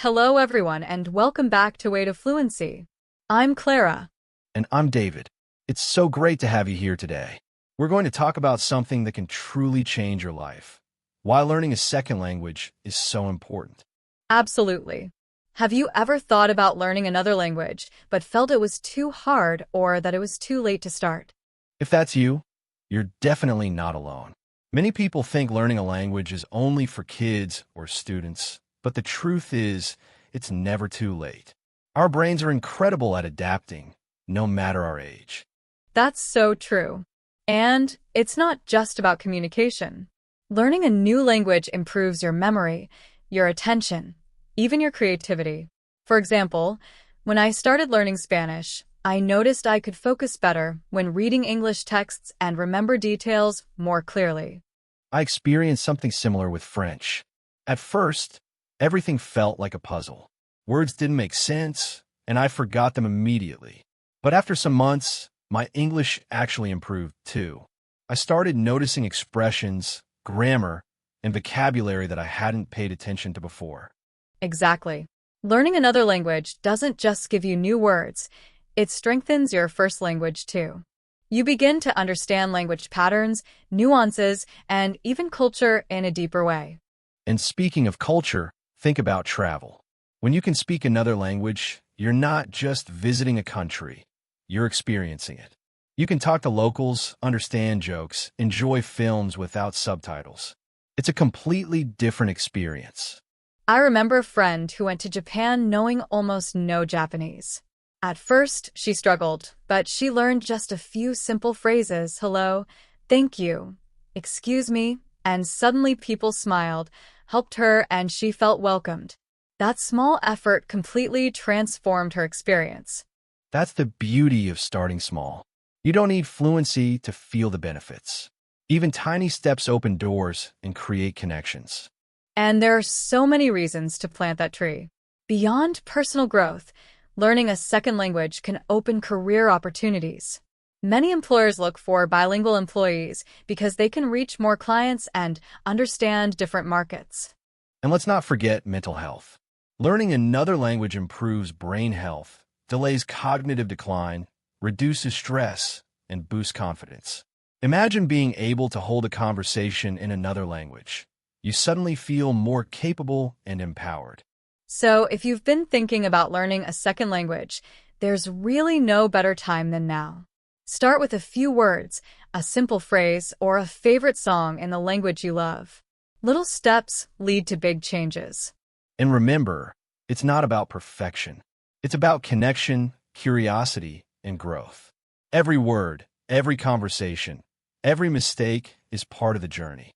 Hello everyone and welcome back to Way to Fluency. I'm Clara. And I'm David. It's so great to have you here today. We're going to talk about something that can truly change your life. Why learning a second language is so important. Absolutely. Have you ever thought about learning another language but felt it was too hard or that it was too late to start? If that's you, you're definitely not alone. Many people think learning a language is only for kids or students, but the truth is, it's never too late. Our brains are incredible at adapting, no matter our age. That's so true. And it's not just about communication. Learning a new language improves your memory, your attention, even your creativity. For example, when I started learning Spanish, I noticed I could focus better when reading English texts and remember details more clearly. I experienced something similar with French. At first, everything felt like a puzzle. Words didn't make sense, and I forgot them immediately. But after some months, my English actually improved too. I started noticing expressions, grammar, and vocabulary that I hadn't paid attention to before. Exactly. Learning another language doesn't just give you new words, it strengthens your first language too. You begin to understand language patterns, nuances, and even culture in a deeper way. And speaking of culture, think about travel. When you can speak another language, you're not just visiting a country, you're experiencing it. You can talk to locals, understand jokes, enjoy films without subtitles. It's a completely different experience. I remember a friend who went to Japan knowing almost no Japanese. At first, she struggled, but she learned just a few simple phrases, hello, thank you, excuse me, and suddenly people smiled, helped her, and she felt welcomed. That small effort completely transformed her experience. That's the beauty of starting small. You don't need fluency to feel the benefits. Even tiny steps open doors and create connections. And there are so many reasons to plant that tree. Beyond personal growth, learning a second language can open career opportunities. Many employers look for bilingual employees because they can reach more clients and understand different markets. And let's not forget mental health. Learning another language improves brain health, delays cognitive decline, reduces stress, and boosts confidence. Imagine being able to hold a conversation in another language. You suddenly feel more capable and empowered. So, if you've been thinking about learning a second language, there's really no better time than now. Start with a few words, a simple phrase, or a favorite song in the language you love. Little steps lead to big changes. And remember, it's not about perfection. It's about connection, curiosity, and growth. Every word, every conversation, every mistake is part of the journey.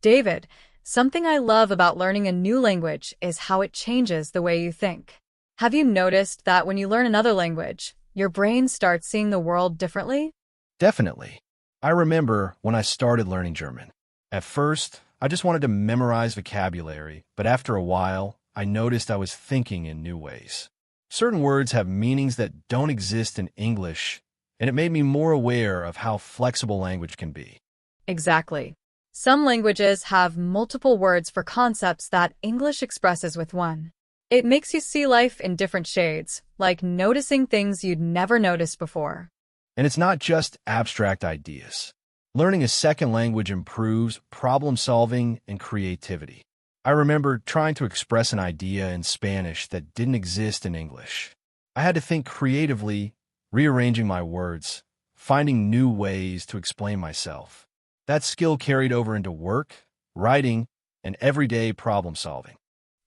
David, something I love about learning a new language is how it changes the way you think. Have you noticed that when you learn another language, your brain starts seeing the world differently? Definitely. I remember when I started learning German. At first, I just wanted to memorize vocabulary, but after a while, I noticed I was thinking in new ways. Certain words have meanings that don't exist in English, and it made me more aware of how flexible language can be. Exactly. Some languages have multiple words for concepts that English expresses with one. It makes you see life in different shades, like noticing things you'd never noticed before. And it's not just abstract ideas. Learning a second language improves problem-solving and creativity. I remember trying to express an idea in Spanish that didn't exist in English. I had to think creatively, rearranging my words, finding new ways to explain myself. That skill carried over into work, writing, and everyday problem-solving.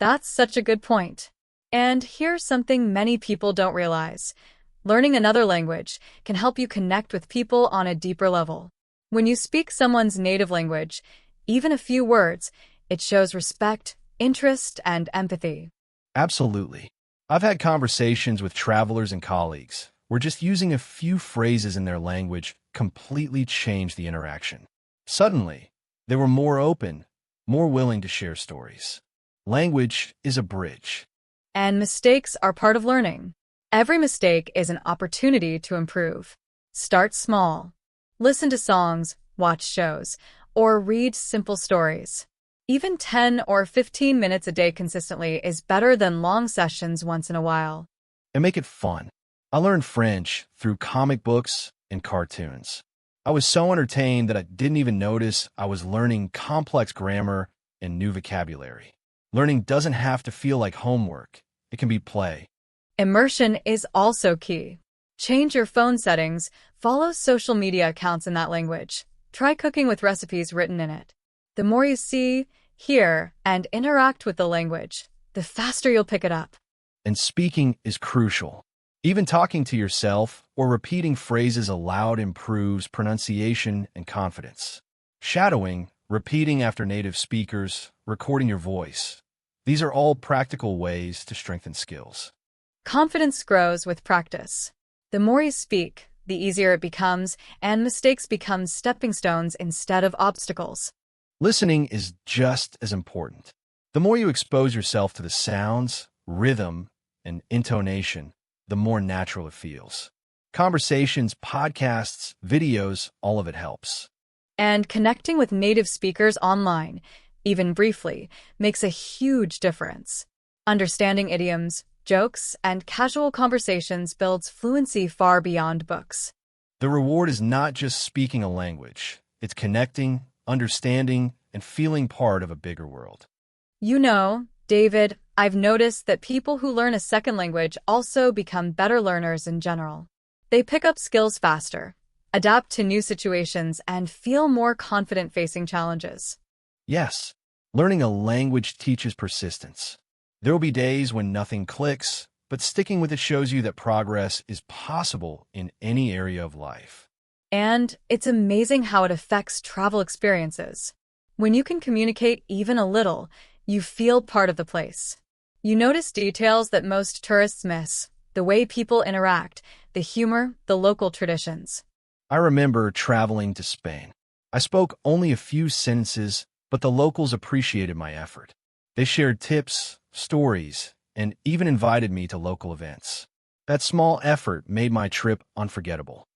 That's such a good point. And here's something many people don't realize. Learning another language can help you connect with people on a deeper level. When you speak someone's native language, even a few words, it shows respect, interest, and empathy. Absolutely. I've had conversations with travelers and colleagues where just using a few phrases in their language completely changed the interaction. Suddenly, they were more open, more willing to share stories. Language is a bridge. And mistakes are part of learning. Every mistake is an opportunity to improve. Start small. Listen to songs, watch shows, or read simple stories. Even 10 or 15 minutes a day consistently is better than long sessions once in a while. And make it fun. I learned French through comic books and cartoons. I was so entertained that I didn't even notice I was learning complex grammar and new vocabulary. Learning doesn't have to feel like homework. It can be play. Immersion is also key. Change your phone settings, follow social media accounts in that language. Try cooking with recipes written in it. The more you see, hear, and interact with the language, the faster you'll pick it up. And speaking is crucial. Even talking to yourself or repeating phrases aloud improves pronunciation and confidence. Shadowing, repeating after native speakers, recording your voice. These are all practical ways to strengthen skills. Confidence grows with practice. The more you speak, the easier it becomes, and mistakes become stepping stones instead of obstacles. Listening is just as important. The more you expose yourself to the sounds, rhythm, and intonation, the more natural it feels. Conversations, podcasts, videos, all of it helps. And connecting with native speakers online, even briefly, makes a huge difference. Understanding idioms, jokes, and casual conversations builds fluency far beyond books. The reward is not just speaking a language. It's connecting, understanding, and feeling part of a bigger world. You know, David, I've noticed that people who learn a second language also become better learners in general. They pick up skills faster, adapt to new situations, and feel more confident facing challenges. Yes, learning a language teaches persistence. There will be days when nothing clicks, but sticking with it shows you that progress is possible in any area of life. And it's amazing how it affects travel experiences. When you can communicate even a little, you feel part of the place. You notice details that most tourists miss, the way people interact, the humor, the local traditions. I remember traveling to Spain. I spoke only a few sentences, but the locals appreciated my effort. They shared tips, stories, and even invited me to local events. That small effort made my trip unforgettable.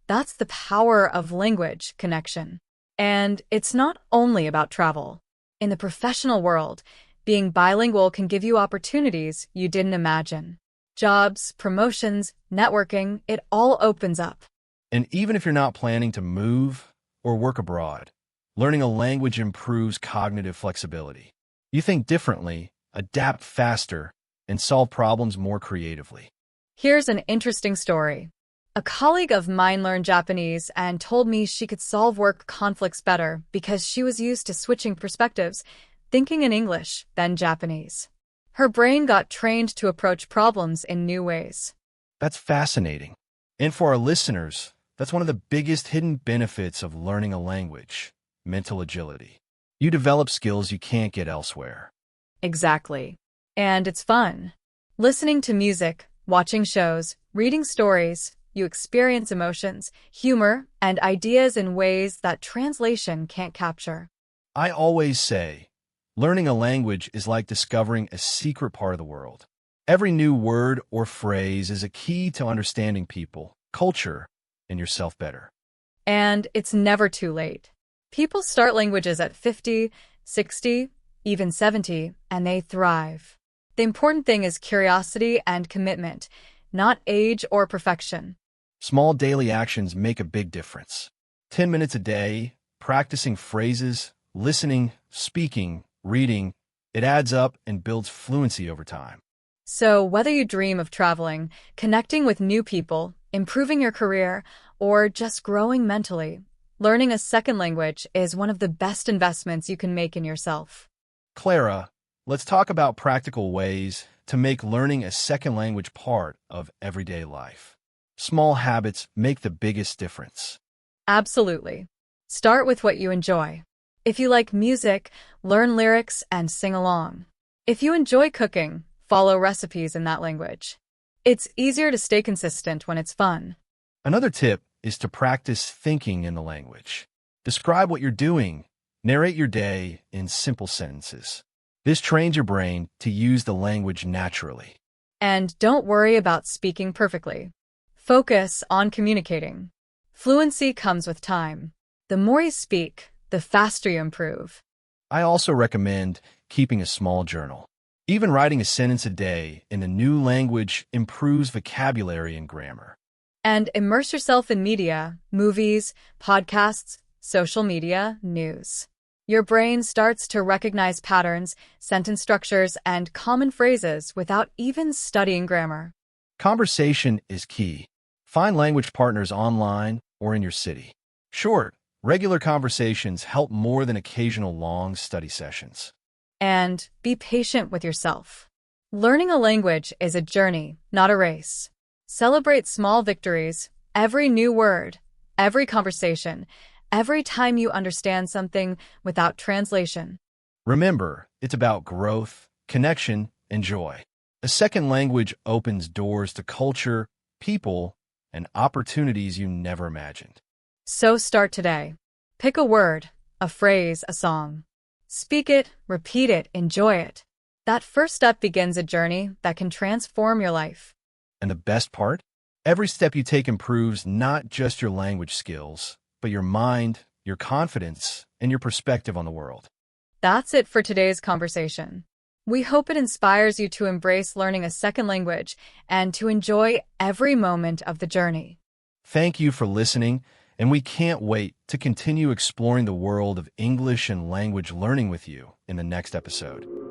That's the power of language connection. And it's not only about travel. In the professional world, being bilingual can give you opportunities you didn't imagine. Jobs, promotions, networking, it all opens up. And even if you're not planning to move or work abroad, learning a language improves cognitive flexibility. You think differently, adapt faster, and solve problems more creatively. Here's an interesting story. A colleague of mine learned Japanese and told me she could solve work conflicts better because she was used to switching perspectives, thinking in English, then Japanese. Her brain got trained to approach problems in new ways. That's fascinating. And for our listeners, that's one of the biggest hidden benefits of learning a language, mental agility. You develop skills you can't get elsewhere. Exactly. And it's fun. Listening to music, watching shows, reading stories, you experience emotions, humor, and ideas in ways that translation can't capture. I always say, learning a language is like discovering a secret part of the world. Every new word or phrase is a key to understanding people, culture, and yourself better. And it's never too late. People start languages at 50, 60, even 70, and they thrive. The important thing is curiosity and commitment, not age or perfection. Small daily actions make a big difference. 10 minutes a day, practicing phrases, listening, speaking, reading, it adds up and builds fluency over time. So whether you dream of traveling, connecting with new people, improving your career, or just growing mentally, learning a second language is one of the best investments you can make in yourself. Clara, let's talk about practical ways to make learning a second language part of everyday life. Small habits make the biggest difference. Absolutely. Start with what you enjoy. If you like music, learn lyrics and sing along. If you enjoy cooking, follow recipes in that language. It's easier to stay consistent when it's fun. Another tip is to practice thinking in the language. Describe what you're doing. Narrate your day in simple sentences. This trains your brain to use the language naturally. And don't worry about speaking perfectly. Focus on communicating. Fluency comes with time. The more you speak, the faster you improve. I also recommend keeping a small journal. Even writing a sentence a day in a new language improves vocabulary and grammar. And immerse yourself in media, movies, podcasts, social media, news. Your brain starts to recognize patterns, sentence structures, and common phrases without even studying grammar. Conversation is key. Find language partners online or in your city. Short, regular conversations help more than occasional long study sessions. And be patient with yourself. Learning a language is a journey, not a race. Celebrate small victories, every new word, every conversation, every time you understand something without translation. Remember, it's about growth, connection, and joy. A second language opens doors to culture, people, and opportunities you never imagined. So start today. Pick a word, a phrase, a song. Speak it, repeat it, enjoy it. That first step begins a journey that can transform your life. And the best part? Every step you take improves not just your language skills, but your mind, your confidence, and your perspective on the world. That's it for today's conversation. We hope it inspires you to embrace learning a second language and to enjoy every moment of the journey. Thank you for listening, and we can't wait to continue exploring the world of English and language learning with you in the next episode.